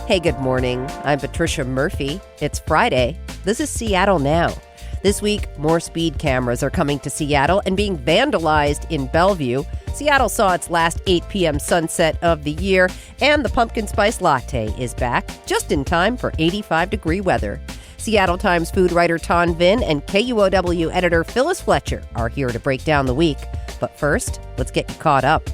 Hey, good morning. I'm Patricia Murphy. It's Friday. This is Seattle Now. This week, more speed cameras are coming to Seattle and being vandalized in Bellevue. Seattle saw its last 8 p.m. sunset of the year, and the Pumpkin Spice Latte is back just in time for 85-degree weather. Seattle Times food writer Vinh and KUOW editor Phyllis Fletcher are here to break down the week. But first, let's get you caught up.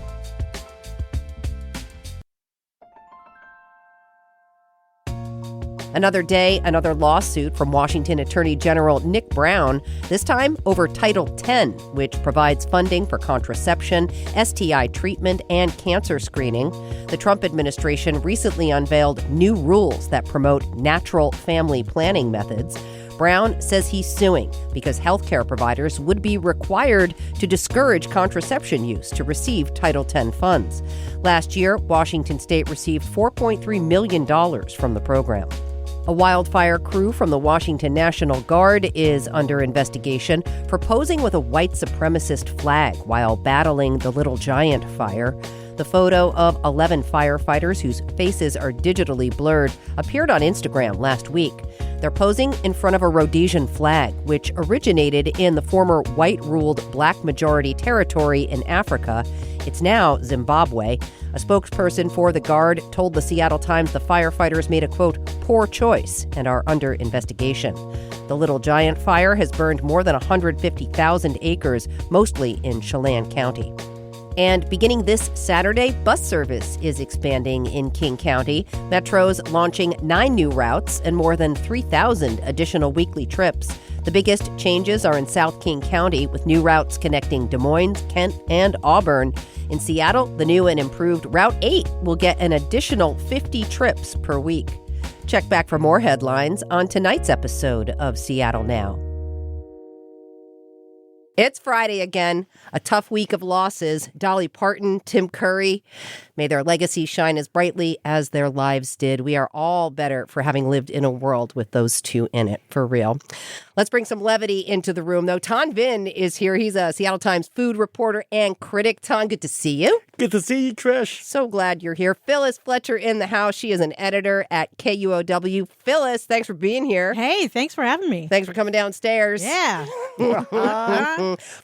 Another day, another lawsuit from Washington Attorney General Nick Brown, this time over Title X, which provides funding for contraception, STI treatment, and cancer screening. The Trump administration recently unveiled new rules that promote natural family planning methods. Brown says he's suing because healthcare providers would be required to discourage contraception use to receive Title X funds. Last year, Washington State received $4.3 million from the program. A wildfire crew from the Washington National Guard is under investigation for posing with a white supremacist flag while battling the Little Giant fire. The photo of 11 firefighters whose faces are digitally blurred appeared on Instagram last week. They're posing in front of a Rhodesian flag, which originated in the former white-ruled black majority territory in Africa. It's now Zimbabwe. A spokesperson for the Guard told the Seattle Times the firefighters made a, quote, poor choice and are under investigation. The Little Giant fire has burned more than 150,000 acres, mostly in Chelan County. And beginning this Saturday, bus service is expanding in King County. Metro's launching 9 new routes and more than 3,000 additional weekly trips. The biggest changes are in South King County, with new routes connecting Des Moines, Kent, and Auburn. In Seattle, the new and improved Route 8 will get an additional 50 trips per week. Check back for more headlines on tonight's episode of Seattle Now. It's Friday again, a tough week of losses. Dolly Parton, Tim Curry, may their legacy shine as brightly as their lives did. We are all better for having lived in a world with those two in it, for real. Let's bring some levity into the room, though. Vinh is here. He's a Seattle Times food reporter and critic. good to see you. Good to see you, Trish. So glad you're here. Phyllis Fletcher in the house. She is an editor at KUOW. Phyllis, thanks for being here. Hey, thanks for having me. Thanks for coming downstairs. Yeah.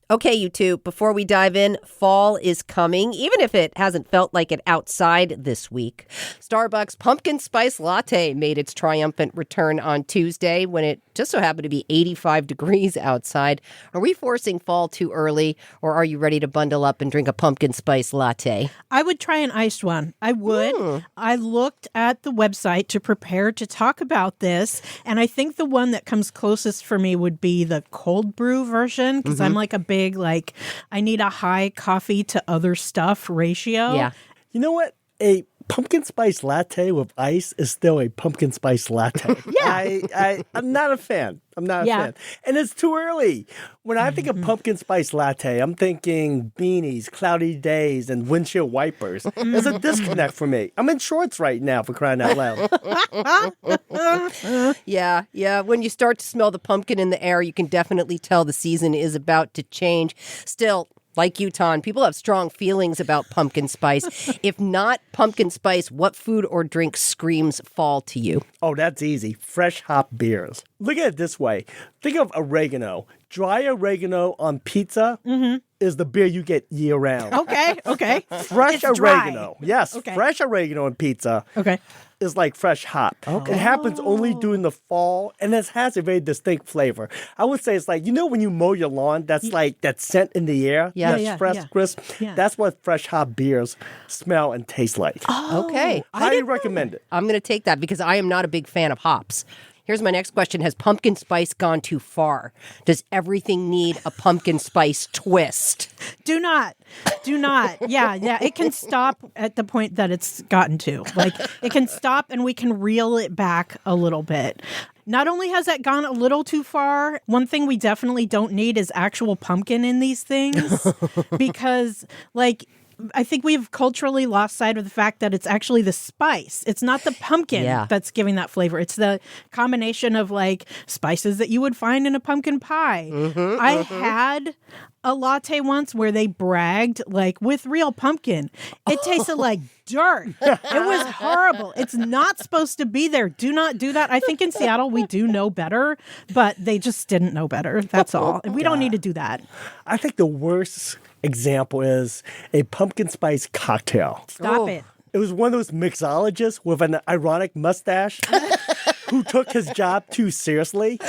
Okay, you two, before we dive in, fall is coming, even if it hasn't felt like it outside this week. Starbucks Pumpkin Spice Latte made its triumphant return on Tuesday when it just so happened to be 85 degrees outside. Are we forcing fall too early, or are you ready to bundle up and drink a pumpkin spice latte? I would try an iced one. I would. I looked at the website to prepare to talk about this, and I think the one that comes closest for me would be the cold brew version, because I'm like a big, I need a high coffee to other stuff ratio. Yeah. You know what? A pumpkin spice latte with ice is still a pumpkin spice latte. Yeah. I'm not a fan. I'm not a fan. And it's too early. When I think of pumpkin spice latte, I'm thinking beanies, cloudy days, and windshield wipers. There's a disconnect for me. I'm in shorts right now, for crying out loud. Yeah. When you start to smell the pumpkin in the air, you can definitely tell the season is about to change. Still, like you, people have strong feelings about pumpkin spice. If not pumpkin spice, what food or drink screams fall to you? Oh, that's easy. Fresh hop beers. Look at it this way. Think of oregano. Dry oregano on pizza is the beer you get year round. Okay. Fresh It's oregano. dry. Yes, Okay. fresh oregano on pizza. Okay. Is like fresh hop. Okay. It happens only during the fall, and it has a very distinct flavor. I would say it's like, when you mow your lawn, that's like that scent in the air. Yeah. That's fresh, crisp. Yeah. That's what fresh hop beers smell and taste like. Okay. Highly recommend it. I'm going to take that because I am not a big fan of hops. Here's my next question. Has pumpkin spice gone too far? Does everything need a pumpkin spice twist? Do not. Yeah. It can stop at the point that it's gotten to. It can stop and we can reel it back a little bit. Not only has that gone a little too far, one thing we definitely don't need is actual pumpkin in these things. Because, I think we've culturally lost sight of the fact that it's actually the spice. It's not the pumpkin that's giving that flavor. It's the combination of like spices that you would find in a pumpkin pie. I had a latte once where they bragged like with real pumpkin. It tasted like dirt. It was horrible. It's not supposed to be there. Do not do that. I think in Seattle we do know better, but they just didn't know better. That's all. We don't need to do that. I think the worst example is a pumpkin spice cocktail. Stop it. It was one of those mixologists with an ironic mustache who took his job too seriously.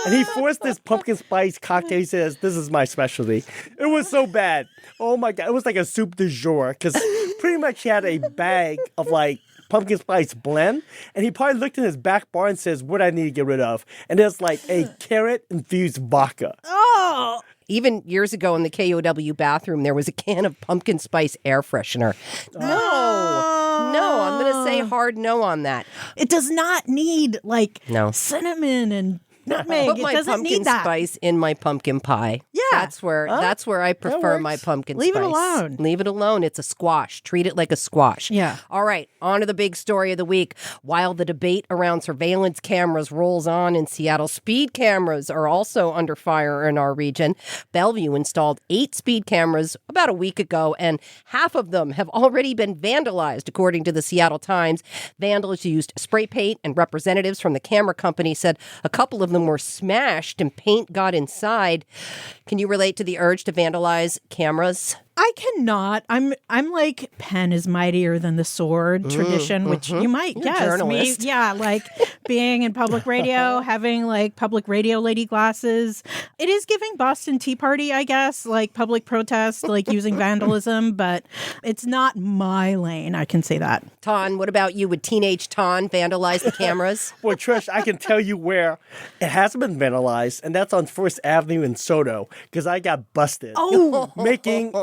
And he forced this pumpkin spice cocktail. He says, "This is my specialty." It was so bad. Oh my God. It was like a soup du jour because pretty much he had a bag of like pumpkin spice blend. And he probably looked in his back bar and says, "What do I need to get rid of?" And it's like a carrot infused vodka. Oh, even years ago in the KUOW bathroom, there was a can of pumpkin spice air freshener. No, I'm going to say hard no on that. it does not need like cinnamon and nutmeg. Put It my doesn't pumpkin need that. spice in my pumpkin pie. Yeah. That's where I prefer my pumpkin Leave spice. it alone. Leave it alone. It's a squash. Treat it like a squash. Yeah. All right, on to the big story of the week. While the debate around surveillance cameras rolls on in Seattle, speed cameras are also under fire in our region. Bellevue installed 8 speed cameras about a week ago, and half of them have already been vandalized, according to the Seattle Times. Vandals used spray paint, and representatives from the camera company said a couple of them were smashed and paint got inside. Can you relate to the urge to vandalize cameras? I cannot. I'm like pen is mightier than the sword tradition, which you might You're a guess. journalist. Like being in public radio, having like public radio lady glasses. It is giving Boston Tea Party, I guess, like public protest, like using vandalism, but it's not my lane. I can say that. Ton, what about you? Would teenage Ton vandalize the cameras? Well, Trish, I can tell you where it hasn't been vandalized, and that's on First Avenue in Soto, because I got busted making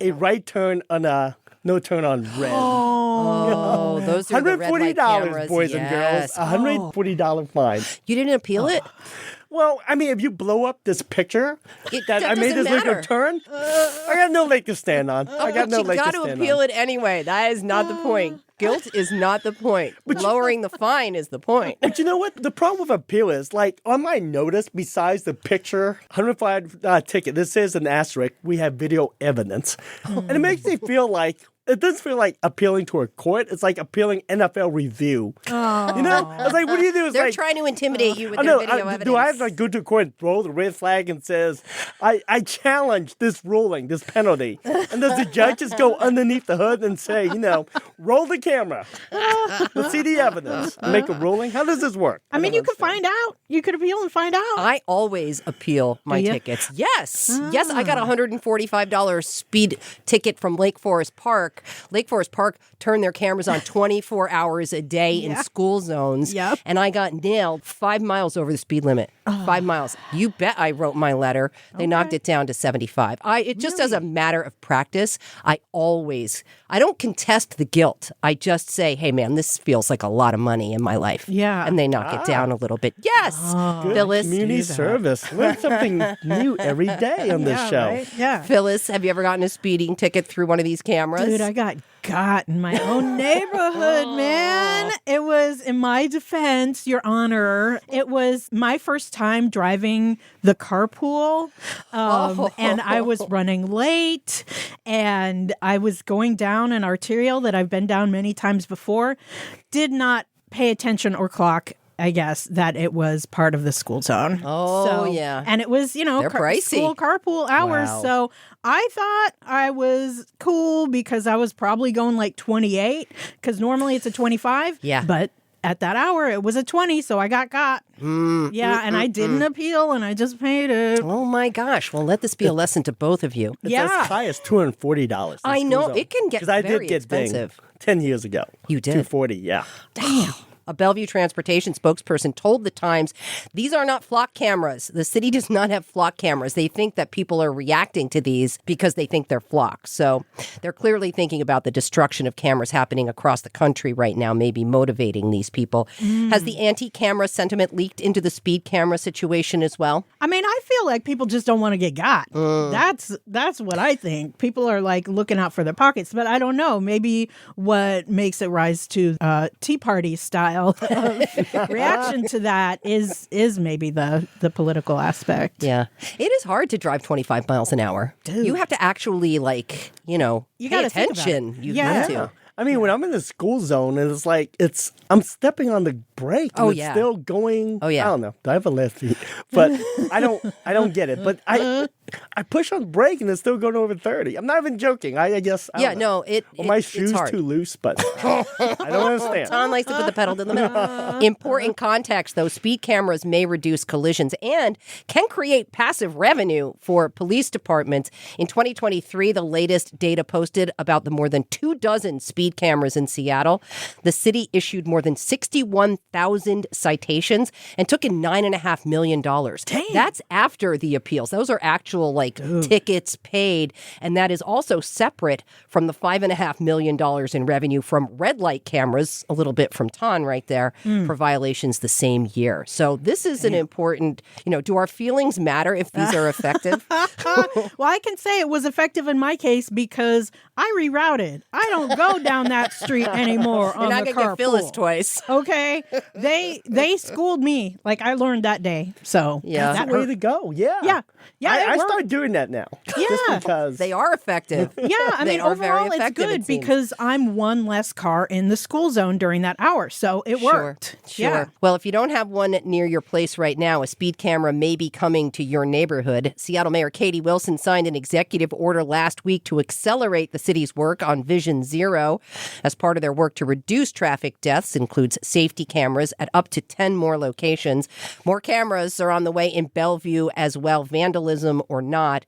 a right turn on a no turn on red. Oh, those are the red light cameras. Boys and girls. $140 fine. You didn't appeal it? Well, I mean, if you blow up this picture that I made doesn't this little matter. turn, I got no leg to stand on. I got no You leg to got stand to on. appeal it anyway. That is not the point. Guilt is not the point. Lowering the fine is the point. But you know what? The problem with appeal is, like, on my notice, besides the picture, $105 ticket, this says an asterisk, we have video evidence. And it makes me feel like, it doesn't feel like appealing to a court. It's like appealing NFL review. You know? It's like, what do you do? It's They're like, trying to intimidate you with their video evidence. do I have to like, go to court and throw the red flag and says, I challenge this ruling, this penalty? And does the judge just go underneath the hood and say, roll the camera, let's see the evidence, and make a ruling? How does this work? I mean, you could find out. You could appeal and find out. I always appeal my tickets. Yes. Yes, I got a $145 speed ticket from Lake Forest Park. Lake Forest Park turned their cameras on 24 hours a day in school zones. Yep. And I got nailed 5 miles over the speed limit. 5 miles. You bet I wrote my letter. They knocked it down to 75. It just as a matter of practice, I don't contest the guilt. I just say, hey, man, this feels like a lot of money in my life. Yeah. And they knock it down a little bit. Yes. Good Phyllis. community service. Learn something new every day on this show. Right? Yeah. Phyllis, have you ever gotten a speeding ticket through one of these cameras? Dude, I got in my own neighborhood, man. It was, in my defense, Your Honor, it was my first time driving the carpool. And I was running late, and I was going down an arterial that I've been down many times before. Did not pay attention or clock, I guess, that it was part of the school zone. Oh, yeah. And it was, They're pricey. school carpool hours. Wow. So I thought I was cool because I was probably going like 28, because normally it's a 25. Yeah. But at that hour, it was a 20, so I got. And I didn't appeal, and I just paid it. Oh, my gosh. Well, let this be a lesson to both of you. It's as high as $240. I know. It can get Because I very did get expensive. dinged 10 years ago. You did? $240, yeah. Damn. A Bellevue transportation spokesperson told The Times, these are not flock cameras. The city does not have flock cameras. They think that people are reacting to these because they think they're flocks. So they're clearly thinking about the destruction of cameras happening across the country right now, maybe motivating these people. Has the anti-camera sentiment leaked into the speed camera situation as well? I mean, I feel like people just don't want to get got. That's what I think. People are like looking out for their pockets, but I don't know. Maybe what makes it rise to Tea Party style of reaction to that is maybe the political aspect. Yeah. It is hard to drive 25 miles an hour. Dude. You have to actually you pay gotta think about attention. it. You Yeah. have to. I mean, when I'm in the school zone and it's like, I'm stepping on the brake and it's still going. Oh, yeah. I don't know. I have a left feet, but I don't get it. But I push on brake and it's still going over 30. I'm not even joking. I guess. I don't know. My shoes it's hard. too loose, but I don't understand. Tom likes to put the pedal to the metal. Important context, though, speed cameras may reduce collisions and can create passive revenue for police departments. In 2023, the latest data posted about the more than 24 speed cameras in Seattle. The city issued more than 61,000 citations and took in $9.5 million. Dang. That's after the appeals. Those are actual tickets paid. And that is also separate from the $5.5 million in revenue from red light cameras, a little bit from Ton right there, for violations the same year. So this is an important, do our feelings matter if these are effective? Well, I can say it was effective in my case because I rerouted. I don't go down that street anymore on You're not the gonna carpool. get Phyllis twice. Okay, they schooled me like I learned that day. So Yeah. That's the way to go. Yeah. Yeah. I started doing that now. Yeah. Just because They are effective. Yeah, I They mean, are very overall, it's effective, good it seems. because I'm one less car in the school zone during that hour, so it worked. Sure. Yeah. Well, if you don't have one near your place right now, a speed camera may be coming to your neighborhood. Seattle Mayor Katie Wilson signed an executive order last week to accelerate the city's work on Vision Zero. As part of their work to reduce traffic deaths, includes safety cameras at up to 10 more locations. More cameras are on the way in Bellevue as well, vandalism or not.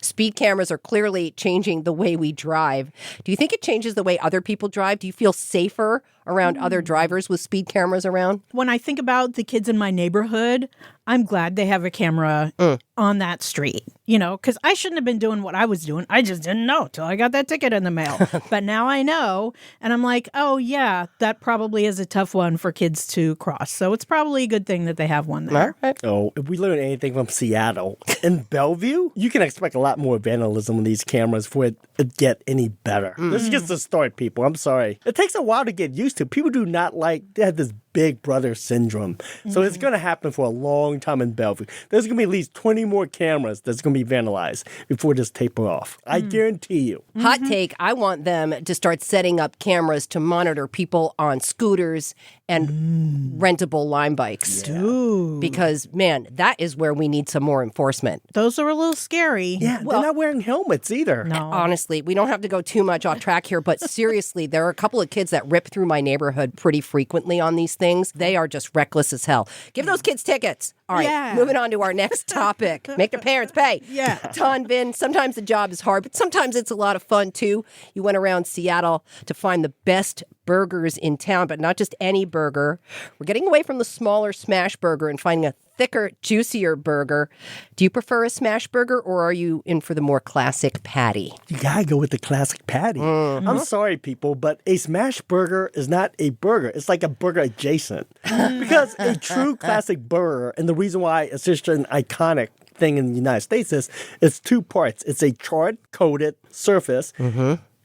Speed cameras are clearly changing the way we drive. Do you think it changes the way other people drive? Do you feel safer around other drivers with speed cameras around? When I think about the kids in my neighborhood, I'm glad they have a camera on that street, because I shouldn't have been doing what I was doing. I just didn't know till I got that ticket in the mail. But now I know. And I'm like, oh, yeah, that probably is a tough one for kids to cross. So it's probably a good thing that they have one there. All right. Oh, if we learn anything from Seattle, in Bellevue, you can expect a lot more vandalism with these cameras for it to get any better. This is just the start, people. I'm sorry. It takes a while to get used to. People do not they have this big brother syndrome. So it's going to happen for a long time in Bellevue. There's going to be at least 20 more cameras that's going to be vandalized before this taper off. I guarantee you. Hot take, I want them to start setting up cameras to monitor people on scooters and rentable Lime bikes. Ooh. Because, man, that is where we need some more enforcement. Those are a little scary. Yeah, they're not wearing helmets either. No. Honestly, we don't have to go too much off track here, but seriously, there are a couple of kids that rip through my neighborhood pretty frequently on these things. They are just reckless as hell. Give those kids tickets. All right, Yeah. moving on to our next topic. Make their parents pay. Yeah. Ton, Vinh, sometimes the job is hard, but sometimes it's a lot of fun, too. You went around Seattle to find the best burgers in town, but not just any burger. We're getting away from the smaller smash burger and finding a thicker, juicier burger. Do you prefer a smash burger, or are you in for the more classic patty? You gotta go with the classic patty. I'm sorry, people, but a smash burger is not a burger. It's like a burger adjacent. Because a true classic burger, and the reason why it's such an iconic thing in the United States is it's two parts. It's a charred-coated surface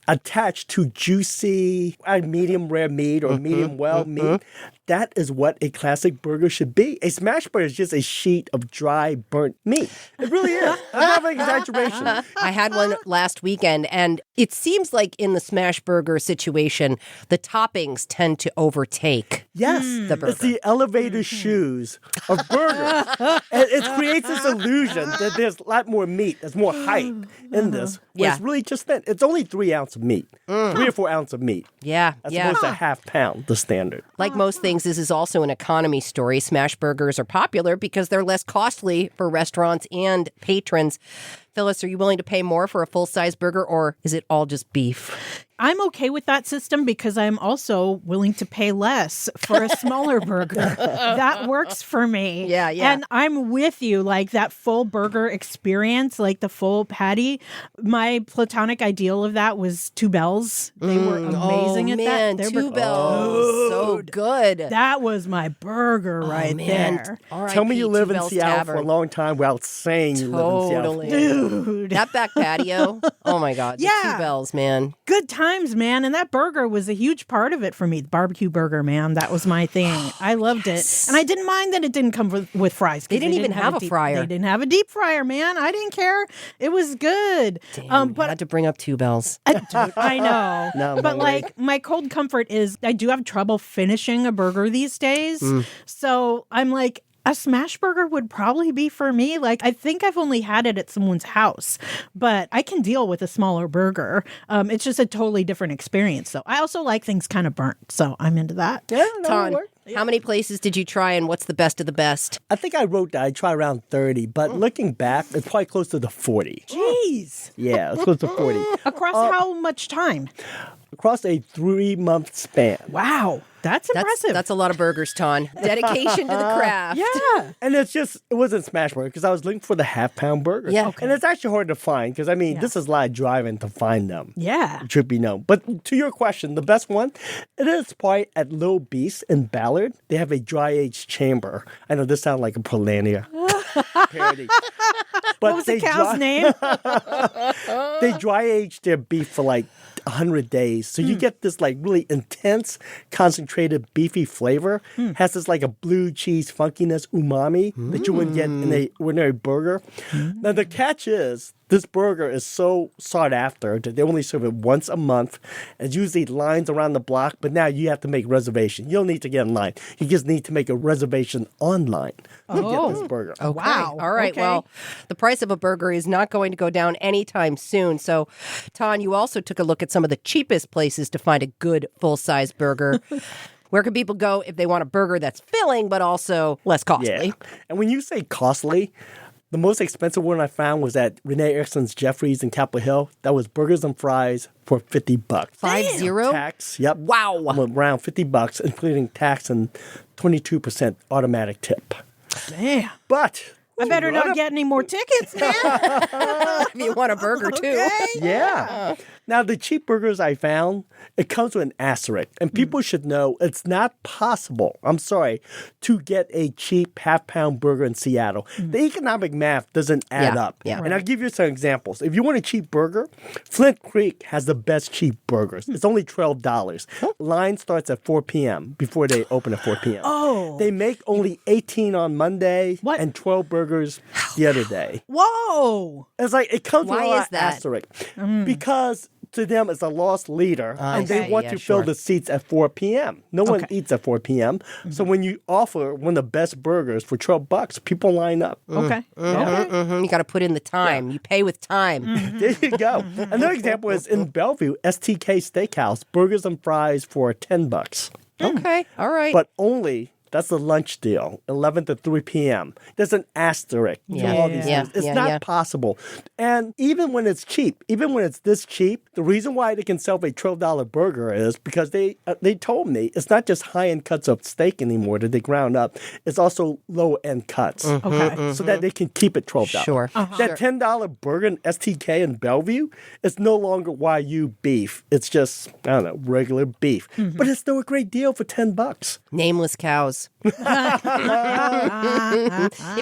attached to juicy, medium rare meat or medium well meat. That is what a classic burger should be. A smash burger is just a sheet of dry, burnt meat. It really is. That's not an exaggeration. I had one last weekend, and it seems like in the smash burger situation, the toppings tend to overtake Yes, the burger. it's the elevator shoes of burgers. And it creates this illusion that there's a lot more meat, there's more height in this. Where Yeah. It's really just thin. It's only 3 ounces of meat, 3 or 4 ounces of meat. Yeah, As yeah. opposed to half pound, the standard. Like most things, this is also an economy story. Smash burgers are popular because they're less costly for restaurants and patrons. Phyllis, are you willing to pay more for a full-size burger, or is it all just beef? I'm okay with that system because I'm also willing to pay less for a smaller burger. That works for me. Yeah. And I'm with you, like that full burger experience, like the full patty. My platonic ideal of that was Two Bells. They were amazing at man, that. Two Bells. So good. That was my burger right there. Tell me you live in Seattle for a long time without saying you live in Seattle. Dude. That back patio. Oh my God. The Yeah. Two Bells, man. Good times, man. And that burger was a huge part of it for me. The barbecue burger, man. That was my thing. I loved it. And I didn't mind that it didn't come with fries. They didn't even have a fryer. They didn't have a deep fryer, man. I didn't care. It was good. Damn, but I had to bring up Two Bells. Dude, I know. No, but like my cold comfort is I do have trouble finishing a burger these days. So I'm like, a smash burger would probably be for me. Like, I think I've only had it at someone's house, but I can deal with a smaller burger. It's just a totally different experience, though. I also like things kind of burnt, so I'm into that. Yeah, Ton, how many places did you try and what's the best of the best? I think I wrote that I try around 30, but looking back, it's probably close to the 40. Jeez. Yeah, it's close to 40. Across how much time? Across a 3-month span. Wow. That's impressive. That's a lot of burgers, Ton. Dedication to the craft. Yeah. And it wasn't smash burger because I was looking for the half-pound burger. Yeah. Okay. And it's actually hard to find because, this is a lot of driving to find them. Yeah. It should be known. But to your question, the best one, it is probably at Little Beast in Ballard. They have a dry-aged chamber. I know this sounds like a Polania parody. But What was the cow's name? They dry-age their beef for like 100 days. So you get this like really intense, concentrated beefy flavor. Has this like a blue cheese funkiness, umami that you wouldn't get in a ordinary burger. Now the catch is this burger is so sought after that they only serve it once a month. It's usually lines around the block, but now you have to make reservation. You don't need to get in line. You just need to make a reservation online to get this burger. Okay. Wow. All right. Okay. Well, the price of a burger is not going to go down anytime soon. So, Ton, you also took a look at some of the cheapest places to find a good full-size burger. Where can people go if they want a burger that's filling but also less costly? Yeah. And when you say costly, the most expensive one I found was at Renee Erickson's Jeffrey's in Capitol Hill. That was burgers and fries for $50. 50? Tax, yep. Wow. Around $50, including tax and 22% automatic tip. Damn. But I better not get any more tickets, man. If you want a burger, too. yeah. Now, the cheap burgers I found, it comes with an asterisk. And people should know it's not possible, I'm sorry, to get a cheap half-pound burger in Seattle. The economic math doesn't add up. Yeah. And I'll give you some examples. If you want a cheap burger, Flint Creek has the best cheap burgers. It's only $12. Line starts at 4 p.m. before they open at 4 p.m. Oh. They make only 18 on Monday and 12 burgers the other day. Whoa. It's like it comes with a Why lot is of that? asterisk. Because to them it's a lost leader and they Okay, want yeah, to fill sure. the seats at 4 p.m. No one eats at 4 p.m. So when you offer one of the best burgers for $12, people line up. Okay. Okay. You got to put in the time. You pay with time. There you go. Another example is in Bellevue, STK Steakhouse, burgers and fries for $10. Okay. All right. But only, that's the lunch deal, 11 to 3 p.m. There's an asterisk to all these things. It's not possible. And even when it's cheap, even when it's this cheap, the reason why they can sell a $12 burger is because they told me it's not just high-end cuts of steak anymore that they ground up. It's also low-end cuts. Okay. So that they can keep it $12. Sure. That $10 burger in STK in Bellevue is no longer Wagyu beef. It's just, I don't know, regular beef. But it's still a great deal for $10. Nameless cows. If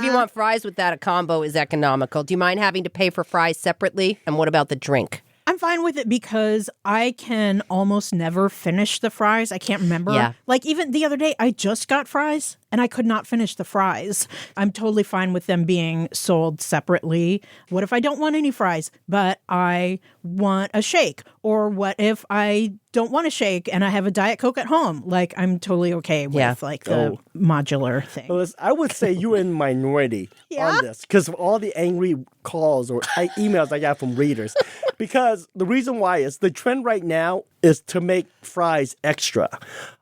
you want fries with that, a combo is economical. Do you mind having to pay for fries separately? And what about the drink? I'm fine with it because I can almost never finish the fries. I can't remember. Yeah. Like even the other day, I just got fries and I could not finish the fries. I'm totally fine with them being sold separately. What if I don't want any fries, but I want a shake? Or what if I don't want a shake and I have a Diet Coke at home? Like, I'm totally okay with like the modular thing. Well, I would say you're in minority on this because of all the angry calls or emails I got from readers. Because the reason why is the trend right now is to make fries extra.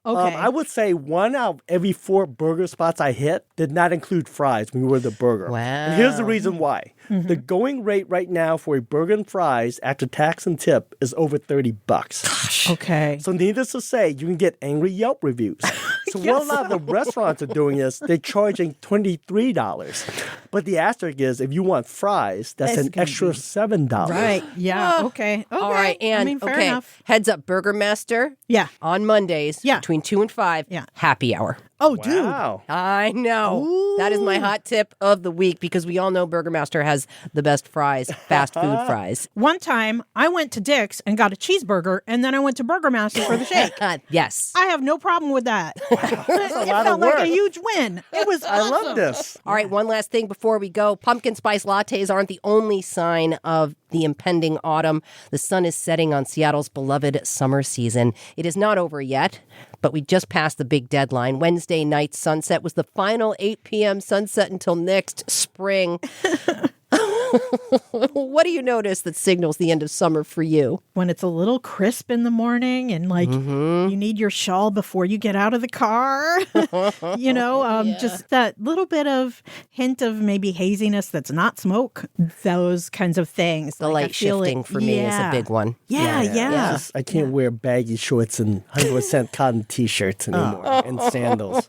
Okay. I would say 1 out of every 4 burger spots I hit did not include fries when you ordered the burger. Wow. And here's the reason why. The going rate right now for a burger and fries after tax and tip is over $30. Gosh. Okay. So needless to say, you can get angry Yelp reviews. So what a lot of the restaurants are doing is they're charging $23. But the asterisk is if you want fries, that's an extra $7. Right. Yeah. Okay. All right. And fair enough. Heads up, Burger Master. Yeah. On Mondays between 2 and 5. Yeah. Happy hour. Oh, dude. Wow. I know. Ooh. That is my hot tip of the week because we all know Burger Master has the best fries, fast food fries. One time, I went to Dick's and got a cheeseburger, and then I went to Burger Master for the shake. Yes. I have no problem with that. That's a It lot felt of work. like a huge win. It was awesome. I love this. All right, one last thing before we go. Pumpkin spice lattes aren't the only sign of the impending autumn. The sun is setting on Seattle's beloved summer season. It is not over yet, but we just passed the big deadline. Wednesday night sunset was the final 8 p.m. sunset until next spring. What do you notice that signals the end of summer for you? When it's a little crisp in the morning and you need your shawl before you get out of the car. Just that little bit of hint of maybe haziness that's not smoke. Those kinds of things. The light shifting for me is a big one. Yeah. I can't wear baggy shorts and 100% cotton T-shirts anymore and sandals.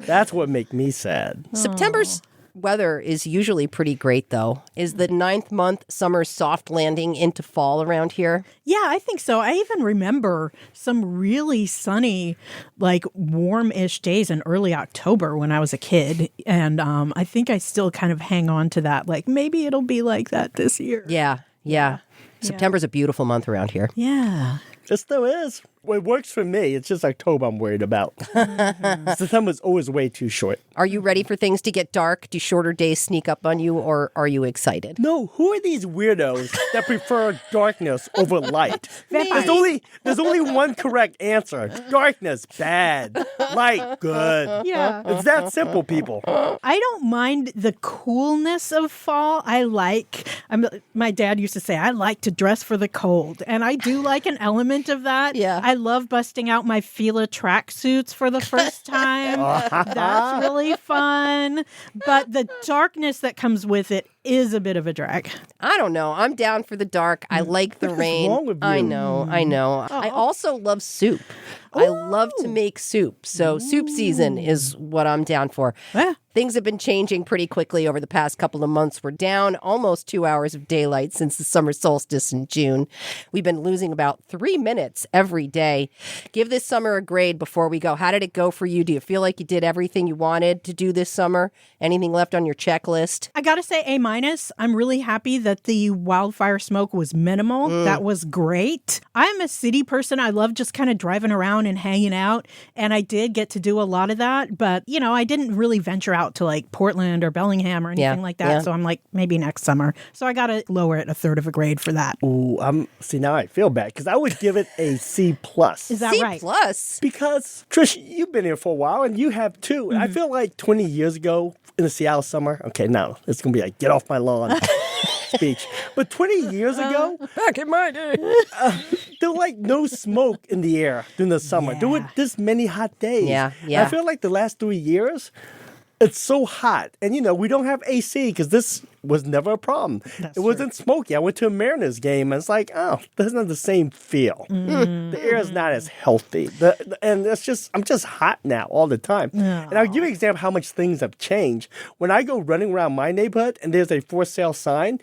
That's what makes me sad. September's weather is usually pretty great, though. Is the 9th month summer soft landing into fall around here? Yeah, I think so. I even remember some really sunny, like warm-ish days in early October when I was a kid. And I think I still kind of hang on to that. Like, maybe it'll be like that this year. Yeah. September's a beautiful month around here. Yeah. It still is. Well, it works for me. It's just October I'm worried about. September's always way too short. Are you ready for things to get dark? Do shorter days sneak up on you, or are you excited? No, who are these weirdos that prefer darkness over light? There's only one correct answer. Darkness, bad. Light, good. Yeah. It's that simple, people. I don't mind the coolness of fall. My dad used to say, I like to dress for the cold. And I do like an element of that. Yeah. I love busting out my Fila tracksuits for the first time. That's really fun. But the darkness that comes with it is a bit of a drag. I don't know. I'm down for the dark. I like the rain. What's wrong with you? I know. I also love soup. I love to make soup. So soup season is what I'm down for. Yeah. Things have been changing pretty quickly over the past couple of months. We're down almost 2 hours of daylight since the summer solstice in June. We've been losing about 3 minutes every day. Give this summer a grade before we go. How did it go for you? Do you feel like you did everything you wanted to do this summer? Anything left on your checklist? I got to say A-. I'm really happy that the wildfire smoke was minimal. That was great. I'm a city person. I love just kind of driving around and hanging out. And I did get to do a lot of that. But, I didn't really venture out to like Portland or Bellingham or anything like that. Yeah. So I'm like, maybe next summer. So I got to lower it a third of a grade for that. Ooh, see, now I feel bad because I would give it a C+. Is that right? C+. Because, Trish, you've been here for a while and you have too. I feel like 20 years ago in the Seattle summer, okay, now it's going to be like, get off my lawn speech. But 20 years ago, Back in my day. there was like no smoke in the air during the summer. There were this many hot days. Yeah. I feel like the last 3 years, it's so hot. And, we don't have AC because this was never a problem. That's it wasn't smoky. I went to a Mariners game and it's like, that's not the same feel. The air is not as healthy. And I'm just hot now all the time. And I'll give you an example of how much things have changed. When I go running around my neighborhood and there's a for sale sign,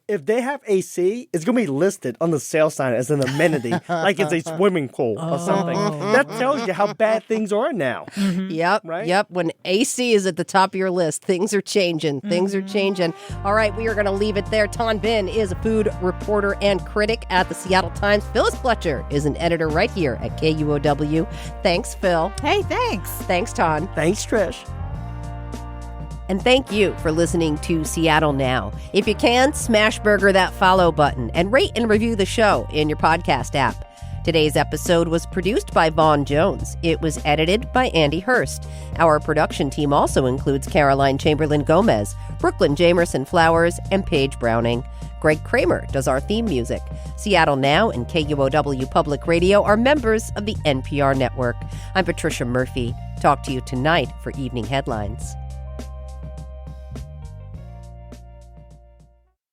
if they have AC, it's going to be listed on the sale sign as an amenity, like it's a swimming pool or something. That tells you how bad things are now. Yep. Right? Yep. When AC is at the top of your list, things are changing. Things are changing. All right, we are going to leave it there. Ton Vinh is a food reporter and critic at the Seattle Times. Phyllis Fletcher is an editor right here at KUOW. Thanks, Phil. Hey, thanks. Thanks, Ton. Thanks, Trish. And thank you for listening to Seattle Now. If you can, smash burger that follow button and rate and review the show in your podcast app. Today's episode was produced by Vaughn Jones. It was edited by Andy Hurst. Our production team also includes Caroline Chamberlain Gomez, Brooklyn Jamerson Flowers, and Paige Browning. Greg Kramer does our theme music. Seattle Now and KUOW Public Radio are members of the NPR network. I'm Patricia Murphy. Talk to you tonight for Evening Headlines.